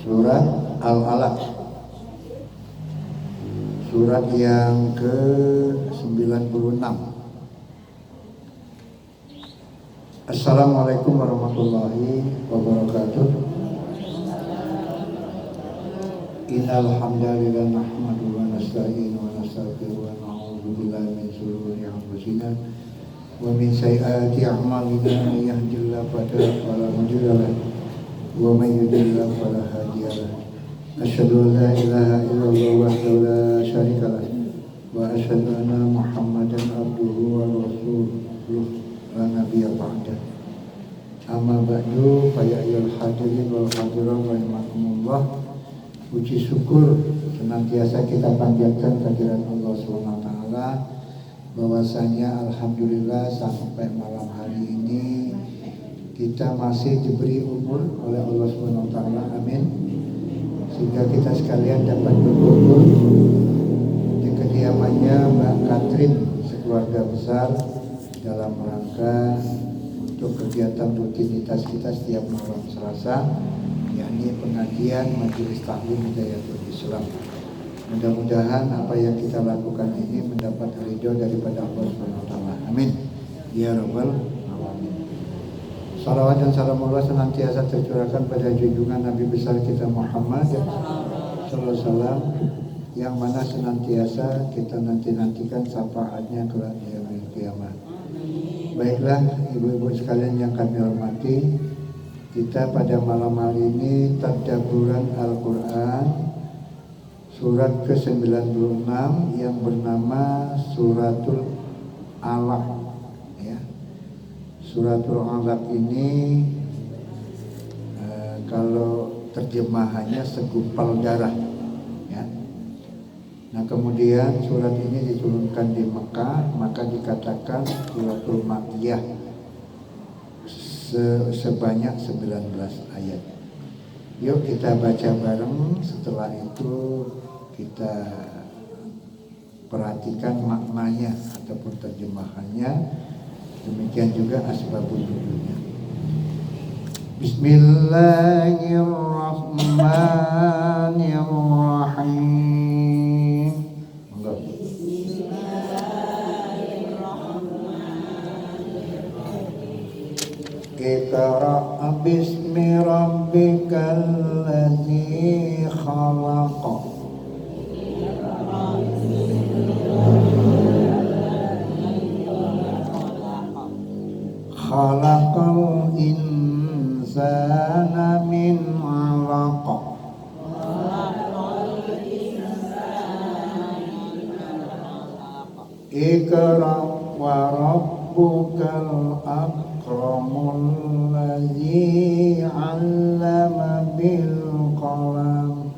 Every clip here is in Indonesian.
Surat Al-Alaq, surat yang ke-96. Assalamualaikum warahmatullahi wabarakatuh. Innal hamdalillah nahmaduhu wa nasta'inuhu wa nastaghfiruhu wa na'udzu billahi min shururi anfusina wa min sayyiati a'malina, may yahdihillahu fala mudilla lahu wa may yudlil fala hadiya lahu. Asyhadu an la ilaha illallah wahdahu la syarika lahu wa asyhadu anna Muhammadan abduhu wa rasuluh la nabiyya ba'da. Amma ba'du, fa ya ayyuhal hadirin wal hadirat rahimakumullah. Puji syukur senantiasa kita panjatkan kehadirat Allah Subhanahu wa taala, bahwasanya alhamdulillah sampai malam hari ini kita masih diberi umur oleh Allah Subhanahu wa taala. Amin. Sehingga kita sekalian dapat berkumpul di kediamannya Mbak Katrin sekeluarga besar dalam rangka untuk kegiatan rutinitas kita setiap malam Selasa, yakni pengajian Majelis Taklim Hidayatul Islam. Mudah-mudahan apa yang kita lakukan ini mendapat ridho daripada Allah Subhanahu wa taala. Amin. Ya rabbal alamin. Salawat dan salam Allah senantiasa tercurahkan pada junjungan Nabi besar kita Muhammad sallallahu alaihi wasallam, yang mana senantiasa kita nantikan syafaatnya kelak di yaumil qiyamah. Baiklah ibu-ibu sekalian yang kami hormati, kita pada malam hari ini tadabburan Al-Quran surat ke-96 yang bernama Suratul Alaq. Ya. Suratul Alaq ini kalau terjemahannya segumpal darah. Ya. Nah kemudian surat ini diturunkan di Mekah, maka dikatakan Suratul Makkiyah, sebanyak 19 ayat. Yuk kita baca bareng, setelah itu kita perhatikan maknanya ataupun terjemahannya, demikian juga asbabun nuzulnya. Bismillahirrahmanirrahim. Iqra' bismi rabbikal ladzi khalaq. Khalaqal insana min 'alaq. Iqra' wa rabbukal akramul ladzi 'allama bil qalam.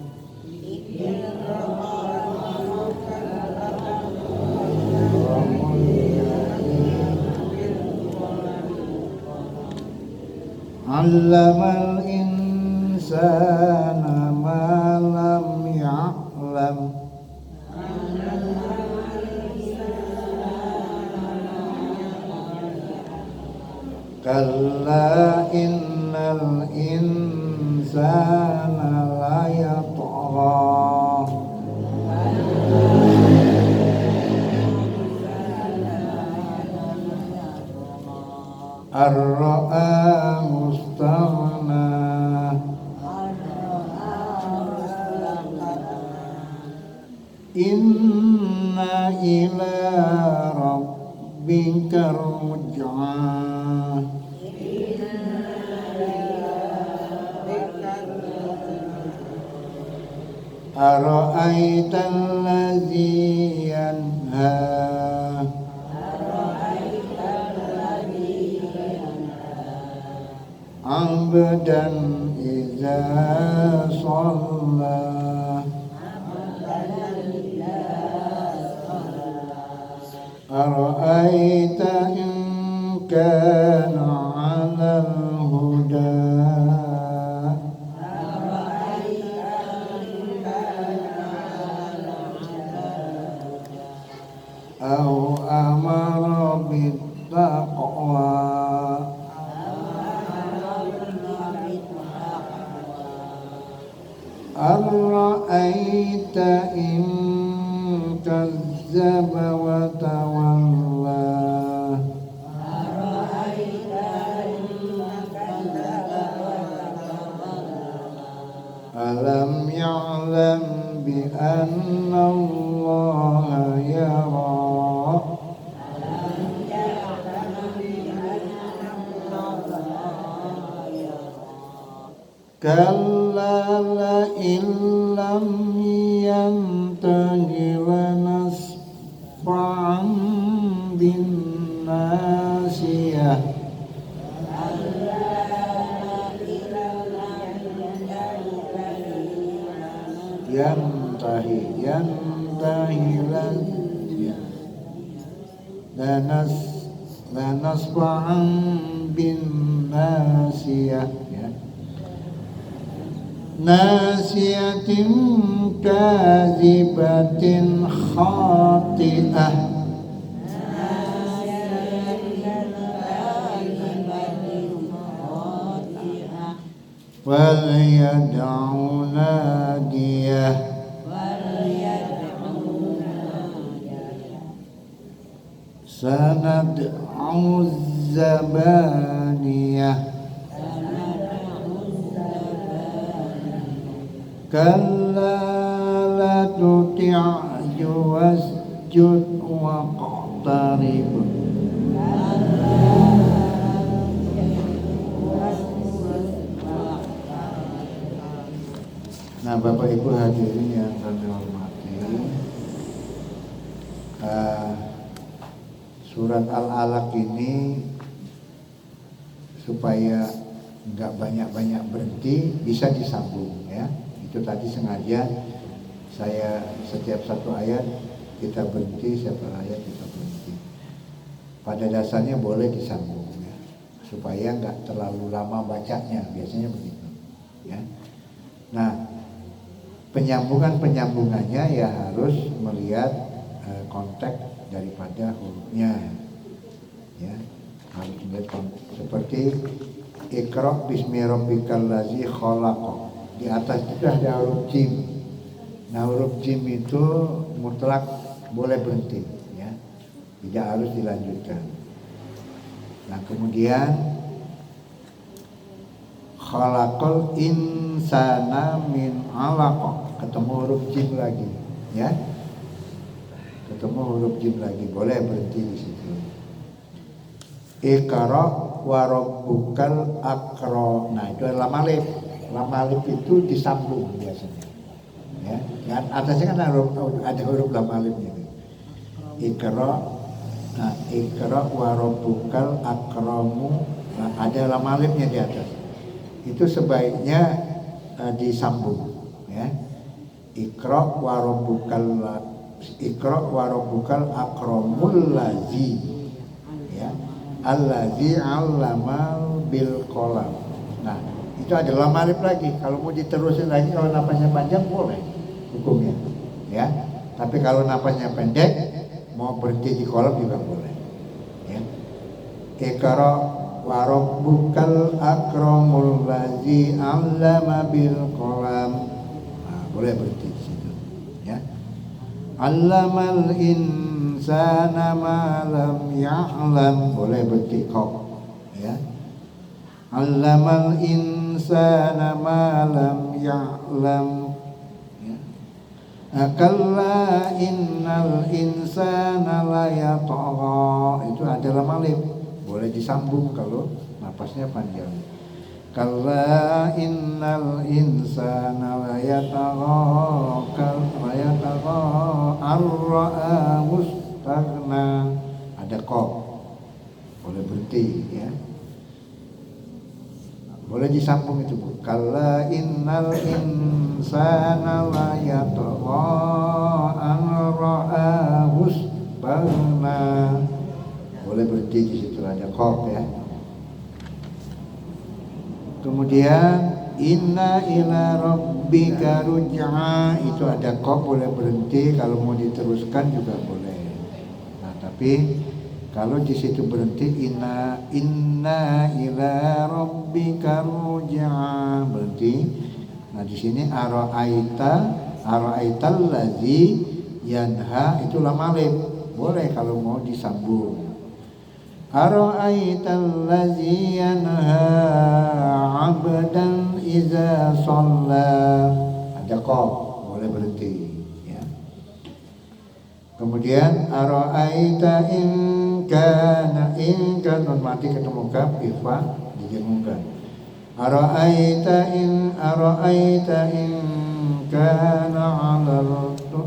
Allamal insana ma lam ya'lam. Kalla innal insana la yatgha. Ar-ra'ahu istaghna. Inna ila rabbika ruj'a. Ara'aita allazi yanha. Abdan iza shalla. Ara'aita in kana 'alal huda. Au amara bittaqwa. Ara'aita in kazzaba wa tawalla. Alam ya'lam bi anna Allah yara. Kalla la illam yantahi lanasfa'an bin nasiyah. Yantahi lanasfa'an bin nasiyah. Nasiyatin kazibatin khati'ah. Wal yad'u nadiyah. Sanad'u zabaniyah. Kalla la tuti'hu wasjud waqtarib. Nah, Bapak Ibu hadirin yang kami hormati, surat Al-Alaq ini supaya nggak banyak-banyak berhenti, bisa disambung ya. Itu tadi sengaja saya setiap satu ayat kita berhenti, setiap ayat kita berhenti. Pada dasarnya boleh disambung ya, supaya nggak terlalu lama bacanya, biasanya begitu ya. Nah, penyambungannya ya harus melihat konteks daripada hurufnya ya, harus melihat seperti Iqra bismi rabbikal ladzi khalaq. Di atas itu ada huruf jim. Nah, huruf jim itu mutlak boleh berhenti ya, tidak harus dilanjutkan. Nah, kemudian khalaqal insana min 'alaq, ketemu huruf jim lagi ya, ketemu huruf jim lagi, boleh berhenti di situ. Iqra wa rabbukal akram. Nah, itu adalah lam alif. Lam alif itu disambung biasanya ya. Kan atasnya kan ada huruf lam alifnya. Iqra, nah, Iqra wa rabbukal akramu. Nah, ada lam alifnya di atas. Itu sebaiknya disambung ya. Iqra wa rabbukal akramul ladzi ya. Allazi 'allama bil qalam. Nah, itu ada lam alif lagi. Kalau mau diterusin lagi, kalau napasnya panjang boleh hukumnya ya. Tapi kalau napasnya pendek, mau berhenti di qalam juga boleh ya. Iqra wa rabbukal akramul ladzi 'allama bil qalam. Nah, boleh berhenti di situ ya. 'Allamal insana ma lam ya'lam, boleh berhenti qaf ya. 'Allamal insana ma lam ya'lam ya. Kalla innal insana la yatagha. Itu ada lam alif, boleh disambung kalau napasnya panjang. Kalla innal insana la yatagha ar-ra'ahu istaghna. Ada qaf, boleh berhenti ya. Boleh disambung itu Bu. Kalla innal insana la yatagha an ra'ahu istaghna. Boleh berhenti di situ, ada qaf ya. Kemudian inna ila rabbika ruj'a, itu ada qaf, boleh berhenti. Kalau mau diteruskan juga boleh. Nah, tapi kalau di situ berhenti inna ila rabbika ruj'a, berhenti. Nah di sini ara'aital ladzi yanha itu lam alif. Boleh kalau mau disambung. Ara'aital ladzi yanha 'abdan idza shalla. Ada qaf, boleh berhenti ya. Kemudian ara'aita in kana non mati ketemu kaf ifa dijemungkan. Ara'aita in kana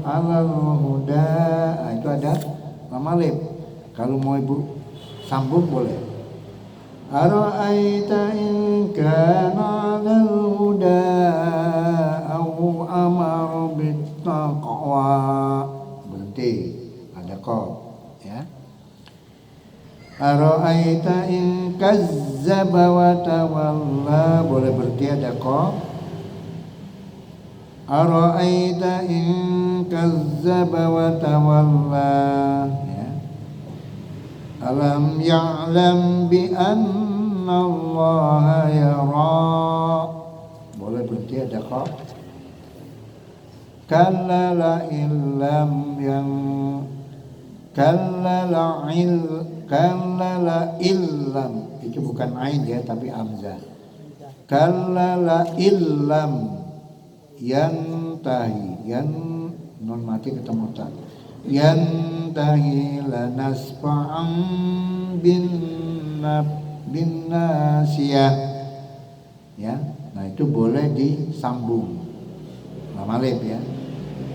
'alal huda. Itu ada lam alif. Kalau mau ibu sambung boleh. Ara'aita in kana 'alal huda au amara bit taqwa. Berhenti, ada qaf ya. Ara'aita in kazzaba wa tawalla. Boleh berhenti, ada qaf. Ara'aita in kazzaba wa tawalla ya. Alam ya'lam bi anna Allah yara. Boleh berhenti, ada qaf. Kalla la illam itu bukan ain ya, tapi hamzah. Kalla la illam yantahi, non mati ketemu ta. Yantahi lanasfa'an bin nasiyah ya. Nah itu boleh disambung lam alif ya.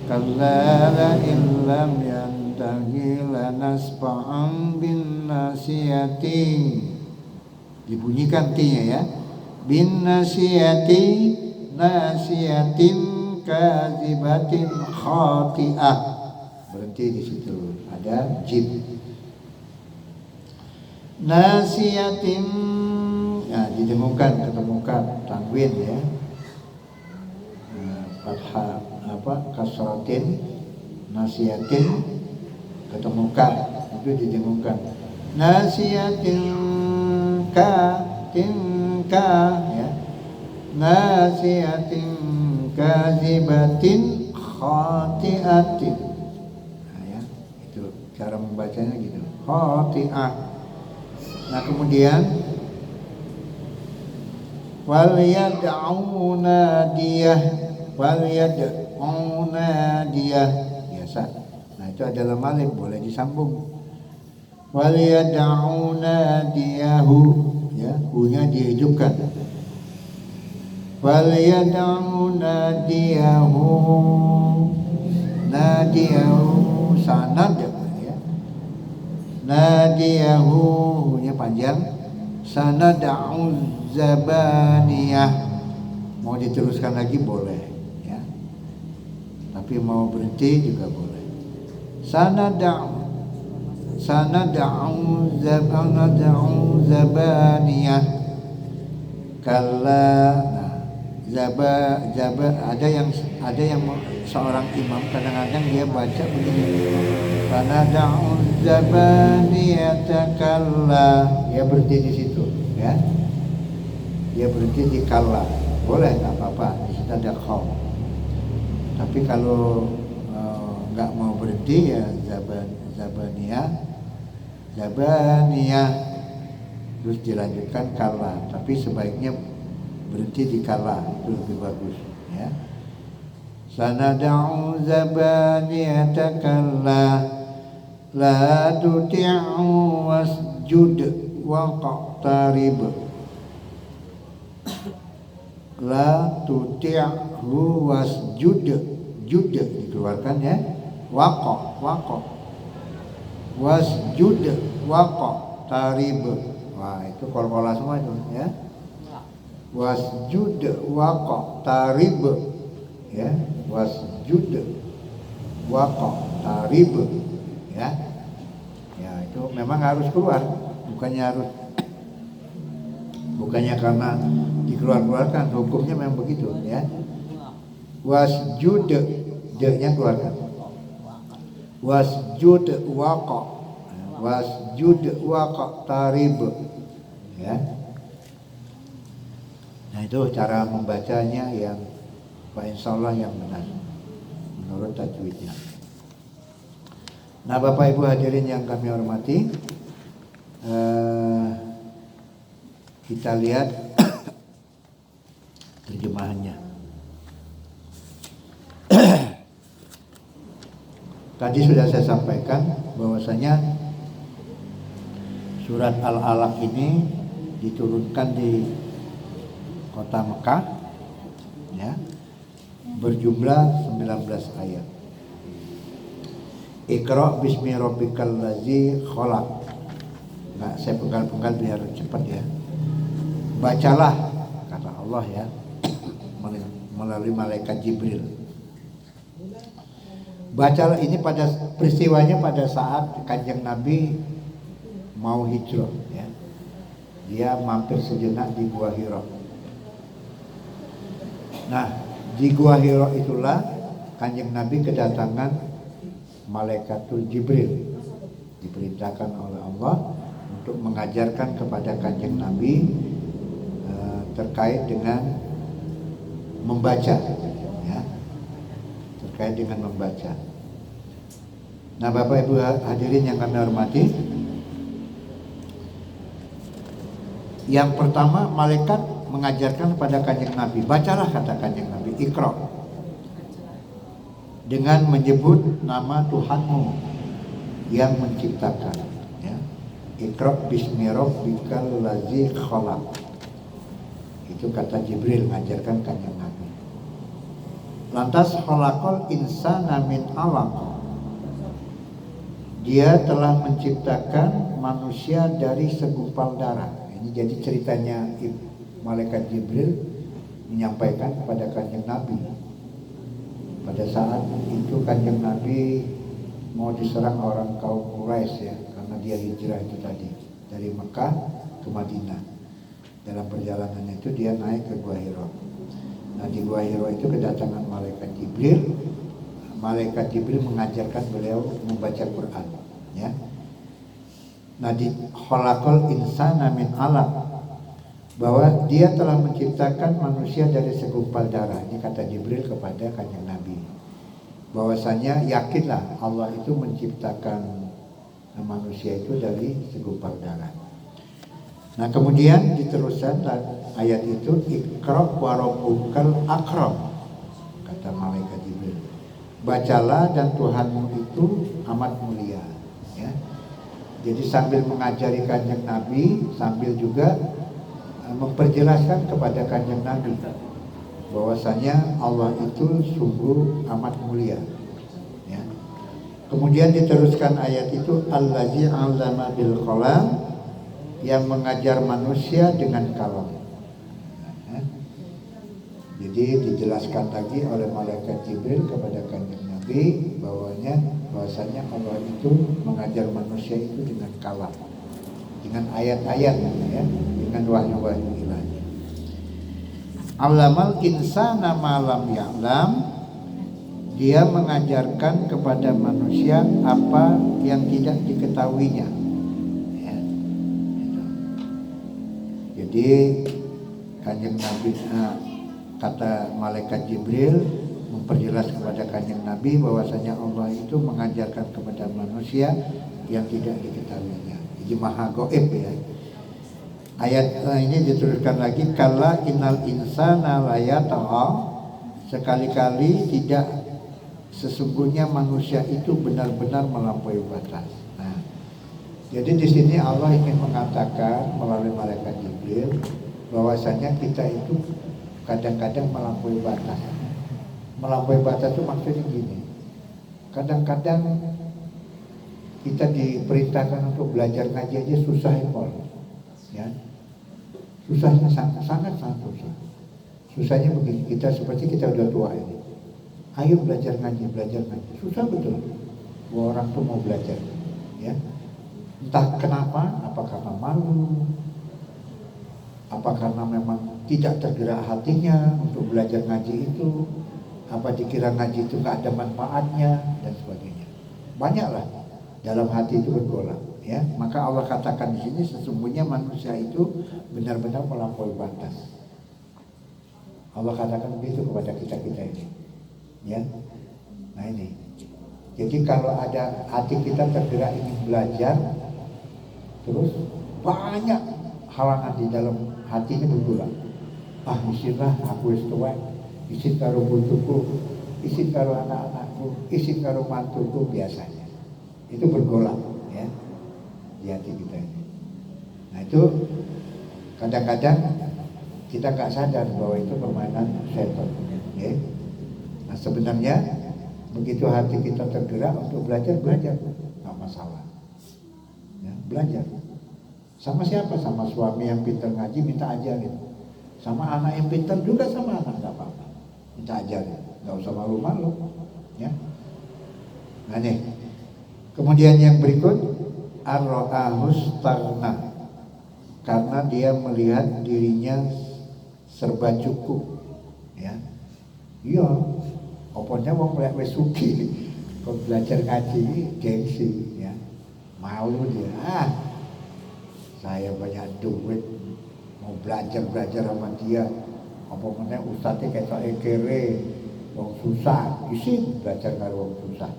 Kalla la illam yantahi lanasfa'an bin nasiyati. Dibunyikan t-nya ya. Bin nasiyati nasiyatin kazibatin khati'ah. Berhenti di situ, ada jim. Nasiyatin, nah ditemukan ketemu kaf tanwin ya. Fathah kasratin nasiyatin ketemu kaf itu ditemukan. Nasiyatin ka ya. Nasiyatin kazibatin khati'atin. Cara membacanya gitu, khati'ah. Nah kemudian wal yad'u nadiyah biasa. Nah itu ada lam alif, boleh disambung. Wal yad'u nadiyahu ya, hu-nya dihidupkan. Wal yad'u nadiyahu sanad ya. Nadiyahu nya panjang. Sanad'u zabaniyah. Mau diteruskan lagi boleh ya. Tapi mau berhenti juga boleh. Sanad'u zabaniyah. Kalla Zaba ada yang seorang imam kadang-kadang dia baca begini. Fanada'u zabaniyata kalla. Dia berhenti di situ ya. Dia berhenti di kalla. Boleh, enggak apa-apa. Di situ ada qaul. Tapi kalau enggak mau berhenti ya zabaniyah terus dilanjutkan kalla. Tapi sebaiknya berhenti di kala, itu lebih bagus ya. Sanad'u zabaniyata kalla la tuti'u wasjud waqtarib. La tuti'u wasjud, jud dikeluarkan ya. Waqa wasjud waqtarib. Wah itu kol-kola semua itu ya. Wasjud waqtarib ya. Wasjud waqtarib ya. Ya itu memang harus keluar, bukannya karena dikeluarkan, hukumnya memang begitu ya. Wasjud, d-nya keluarkan. Wasjud waqtarib ya. Nah itu cara membacanya yang Insyaallah yang benar menurut tajwidnya. Nah, Bapak Ibu hadirin yang kami hormati, kita lihat terjemahannya. Tadi sudah saya sampaikan bahwasanya surat Al-Alaq ini diturunkan di kota Mekah, ya, berjumlah 19 ayat. Iqra bismi rabbikal ladzi khalaq. Nah, saya penggal-penggal biar cepat ya. Bacalah, kata Allah ya, melalui malaikat Jibril. Bacalah, ini pada peristiwanya pada saat Kanjeng Nabi mau hijrah ya. Dia mampir sejenak di Gua Hira. Nah, di Gua Hira itulah Kanjeng Nabi kedatangan Malaikatul Jibril, diperintahkan oleh Allah untuk mengajarkan kepada Kanjeng Nabi terkait dengan membaca ya, terkait dengan membaca. Nah, Bapak Ibu hadirin yang kami hormati, yang pertama malaikat mengajarkan kepada Kanjeng Nabi, bacalah, kata Kanjeng Nabi, Iqra, dengan menyebut nama Tuhanmu yang menciptakan ya. Iqra bismi rabbikal ladzi khalaq. Itu kata Jibril mengajarkan Kanjeng Nabi. Lantas khalaqal insana min 'alaq. Dia telah menciptakan manusia dari segumpal darah. Ini jadi ceritanya malaikat Jibril menyampaikan kepada Kanjeng Nabi. Pada saat itu Kanjeng Nabi mau diserang orang kaum Quraisy ya, karena dia hijrah itu tadi dari Mekah ke Madinah. Dalam perjalanannya itu dia naik ke Gua Hira. Nah, di Gua Hira itu kedatangan malaikat Jibril. Malaikat Jibril mengajarkan beliau membaca Quran ya. Nah, di khalaqal insana min 'alaq, bahwa dia telah menciptakan manusia dari segumpal darah. Ini kata Jibril kepada Kanjeng Nabi, bahwasanya yakinlah Allah itu menciptakan manusia itu dari segumpal darah. Nah, kemudian diteruskan ayat itu, Iqra wa rabbukal akram, kata malaikat Jibril, bacalah dan Tuhanmu itu amat mulia ya. Jadi sambil mengajari Kanjeng Nabi, sambil juga memperjelaskan kepada Kanjeng Nabi bahwasanya Allah itu sungguh amat mulia ya. Kemudian diteruskan ayat itu, allazi 'allama bil qalam, yang mengajar manusia dengan kalam ya. Jadi dijelaskan lagi oleh malaikat Jibril kepada Kanjeng Nabi bahwasanya Allah itu mengajar manusia itu dengan kalam, dengan ayat-ayat ya, dengan wahyu-wahyu ilahi. Allamal insana ma lam ya'lam, dia mengajarkan kepada manusia apa yang tidak diketahuinya ya. Jadi Kanjeng Nabi, kata malaikat Jibril memperjelas kepada Kanjeng Nabi bahwasanya Allah itu mengajarkan kepada manusia yang tidak diketahuinya. Jadi maha gaib ya. Ayat ini dituliskan lagi, kalla innal insana la yatagha, sekali-kali tidak, sesungguhnya manusia itu benar-benar melampaui batas. Nah, jadi di sini Allah ingin mengatakan melalui malaikat Jibril bahwasanya kita itu kadang-kadang melampaui batas. Melampaui batas itu maksudnya gini, kadang-kadang kita diperintahkan untuk belajar ngaji aja susah ya. Susahnya sangat susah. Susahnya begini, kita seperti kita udah tua ini. Ayo belajar ngaji. Susah betul. Orang tuh mau belajar ya. Entah kenapa, apa karena malu, apa karena memang tidak tergerak hatinya untuk belajar ngaji itu, apa dikira ngaji itu nggak ada manfaatnya dan sebagainya. Banyaklah dalam hati itu bergolak ya. Maka Allah katakan di sini sesungguhnya manusia itu benar-benar melampaui batas. Allah katakan begitu kepada kita ini, ya. Nah ini, jadi kalau ada hati kita tergerak ingin belajar, terus banyak halangan di dalam hati ini bergolak. Isinlah aku wis tuwek, isin karo bojoku, isin karo anak-anakku, isin karo mantuku, biasanya itu bergolak, ya, di hati kita ini. Nah itu kadang-kadang kita nggak sadar bahwa itu permainan setan, ya. Nah sebenarnya begitu hati kita tergerak untuk belajar nggak masalah, ya, belajar. Sama siapa? Sama suami yang pintar ngaji minta ajarin, sama anak yang pintar juga sama anak, nggak apa-apa, minta ajarin, nggak usah malu-malu, ya. Nah nih, kemudian yang berikut, ar-ra'ahus tarna, karena dia melihat dirinya serba cukup, ya. Iya, pokoknya mau melihat wis sugih, kok belajar ngaji gengsi, ya, malu dia. Saya banyak duit, mau belajar sama dia, apa mana ustadznya kayak kere, wong susah, isin belajar karo wong susah,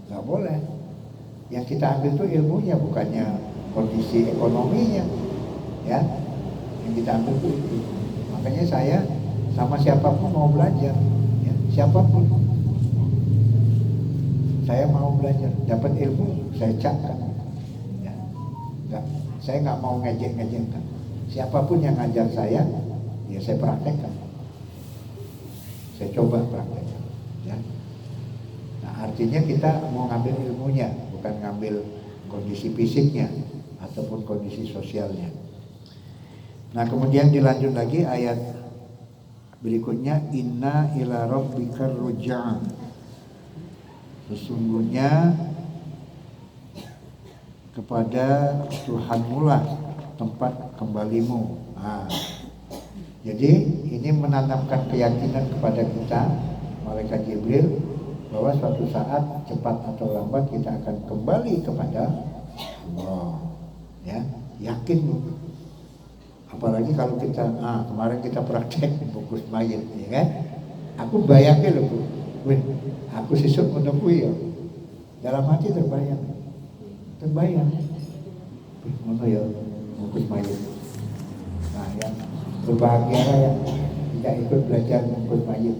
nggak boleh. Yang kita ambil itu ilmunya, bukannya kondisi ekonominya, ya. Yang kita ambil itu. Makanya saya sama siapapun mau belajar, ya, siapapun, saya mau belajar, dapat ilmu saya cakap, ya. Saya nggak mau ngejek-ngejekkan. Siapapun yang ngajar saya, ya saya praktekkan, saya coba praktekkan, ya. Nah artinya kita mau ngambil ilmunya, bukan ngambil kondisi fisiknya ataupun kondisi sosialnya. Nah kemudian dilanjut lagi ayat berikutnya, inna ila rabbikar ruja'an, sesungguhnya kepada Tuhanmu lah tempat kembalimu. Jadi ini menanamkan keyakinan kepada kita, malaikat Jibril, bahwa suatu saat cepat atau lambat kita akan kembali kepada Allah, ya, yakin. Apalagi kalau kita kemarin kita praktek bungkus mayit, ya kan? Aku bayangin loh, aku sisuk menunggu ya, dalam hati terbayang, mana ya bungkus mayit. Nah yang berbahagia yang tidak ikut belajar bungkus mayit.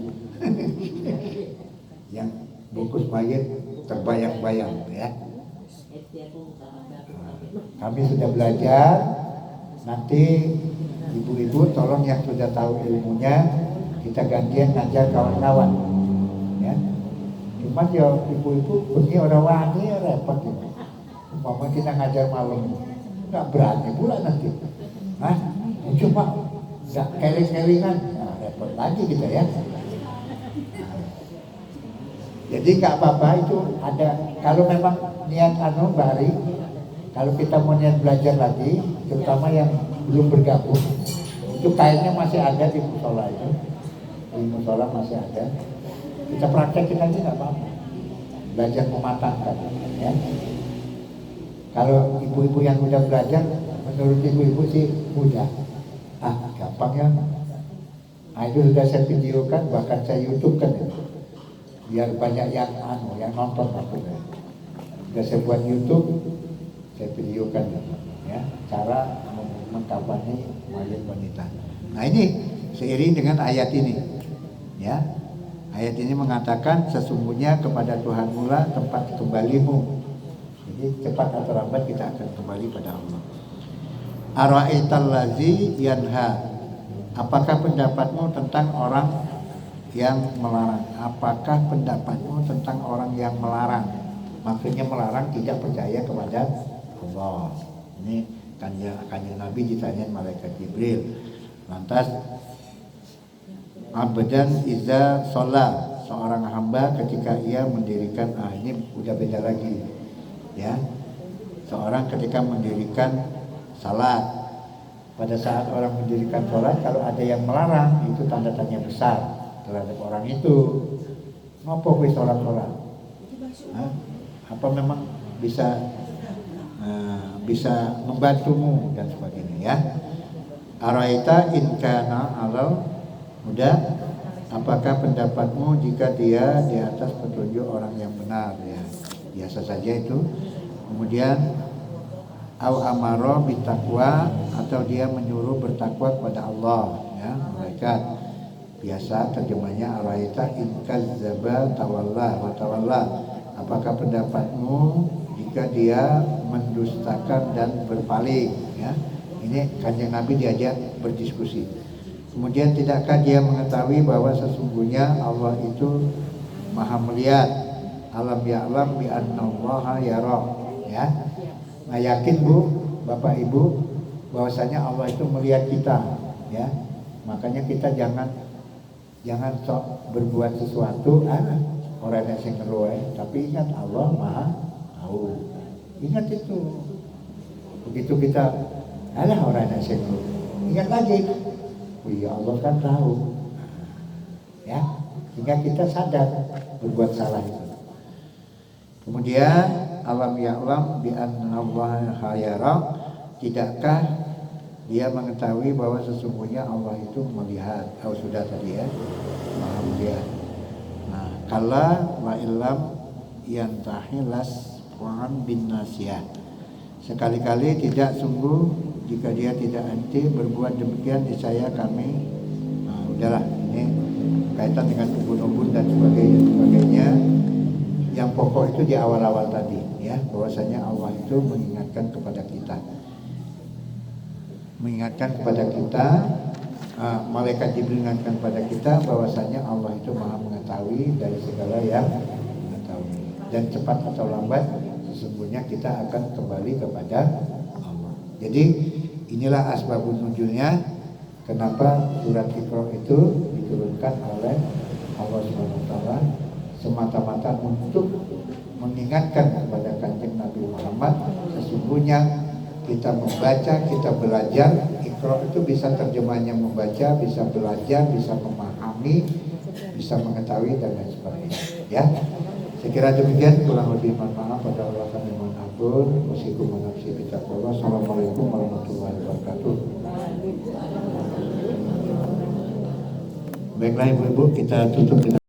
Yang bungkus mayit terbayang-bayang, ya. Kami sudah belajar, nanti ibu-ibu tolong yang sudah tahu ilmunya kita gantian ngajar kawan-kawan, ya. Cuma ya ibu-ibu begini orang wani repot ini. Umpama kita ngajar malam nggak berani pula nanti, cuma nggak keling-kelingan, repot lagi kita, ya. Jadi nggak apa-apa itu ada. Kalau memang niat bari, kalau kita mau niat belajar lagi, terutama yang belum bergabung, itu kayaknya masih ada di musola itu, di musola masih ada. Kita praktekin aja nggak apa-apa, belajar mematangkan, ya. Kalau ibu-ibu yang udah belajar, menurut ibu-ibu sih mudah, gampang ya. Itu sudah saya videokan, bahkan saya YouTube kan ya. Biar banyak yang nonton aku, sudah saya buat YouTube, saya videokan, ya, cara mengkampanye mayat wanita. Nah ini seiring dengan ayat ini, ya, ayat ini mengatakan sesungguhnya kepada Tuhanmu lah tempat kembalimu. Jadi cepat atau lambat kita akan kembali pada Allah. Ara'aital ladzi yanha, apakah pendapatmu tentang orang yang melarang? Apakah pendapatmu tentang orang yang melarang? Maksudnya melarang tidak percaya kepada Allah. Ini kanjeng Nabi ditanya malaikat Jibril. Lantas abdan iza sholat, seorang hamba ketika ia mendirikan, ini udah beda lagi, ya. Seorang ketika mendirikan salat, pada saat orang mendirikan sholat, kalau ada yang melarang, itu tanda tanya besar terhadap orang itu. Ngopo kowe sholat? Apa memang bisa membantumu dan sebagainya, ya. Araita in kana alal huda, apakah pendapatmu jika dia di atas petunjuk orang yang benar? Ya, biasa saja itu. Kemudian au amaro bitakwa, atau dia menyuruh bertakwa kepada Allah, ya, malaikat. Biasa terjemahnya araita in kazzaba tawalla wa tawalla. Apakah pendapatmu jika dia mendustakan dan berpaling, ya. Ini Kanjeng Nabi diajak berdiskusi. Kemudian tidakkah dia mengetahui bahwa sesungguhnya Allah itu Maha melihat? Alam ya'lam bi annallaha yara, ya. Nah, yakin Bu, Bapak Ibu, bahwasanya Allah itu melihat kita, ya. Makanya kita jangan sok berbuat sesuatu orang yang sing ngeluai, tapi ingat Allah Maha tahu. Ingat itu. Begitu kita orang yang sing ngeluai, ingat lagi, oh iya Allah kan tahu. Ya, sehingga kita sadar berbuat salah itu. Kemudian alam ya'lam bi anna Allah yara, tidakkah dia mengetahui bahwa sesungguhnya Allah itu melihat? Oh, sudah tadi ya, Maha melihat. Nah, kala wa illam yantahilas wa'an bin nasiyah, sekali-kali tidak, sungguh jika dia tidak henti berbuat demikian niscaya kami. Nah, udahlah, ini kaitan dengan ubun-ubun dan sebagainya. Yang pokok itu di awal-awal tadi, ya, bahwasanya Allah itu mengingatkan kepada kita, malaikat Jibril mengingatkan kepada kita bahwasanya Allah itu Maha mengetahui dari segala yang mengetahui, dan cepat atau lambat sesungguhnya kita akan kembali kepada Allah. Jadi inilah asbabun nuzulnya, kenapa surat Iqra itu diturunkan oleh Allah SWT, semata-mata untuk mengingatkan kepada Kanjeng Nabi Muhammad, sesungguhnya kita membaca, kita belajar. Iqra itu bisa terjemahnya membaca, bisa belajar, bisa memahami, bisa mengetahui dan lain sebagainya, ya. Saya kira demikian, kurang lebih mohon maaf, pada Allah kami mohon ampun. Wassalamualaikum warahmatullahi wabarakatuh. Baiklah Ibu-ibu, kita tutup dengan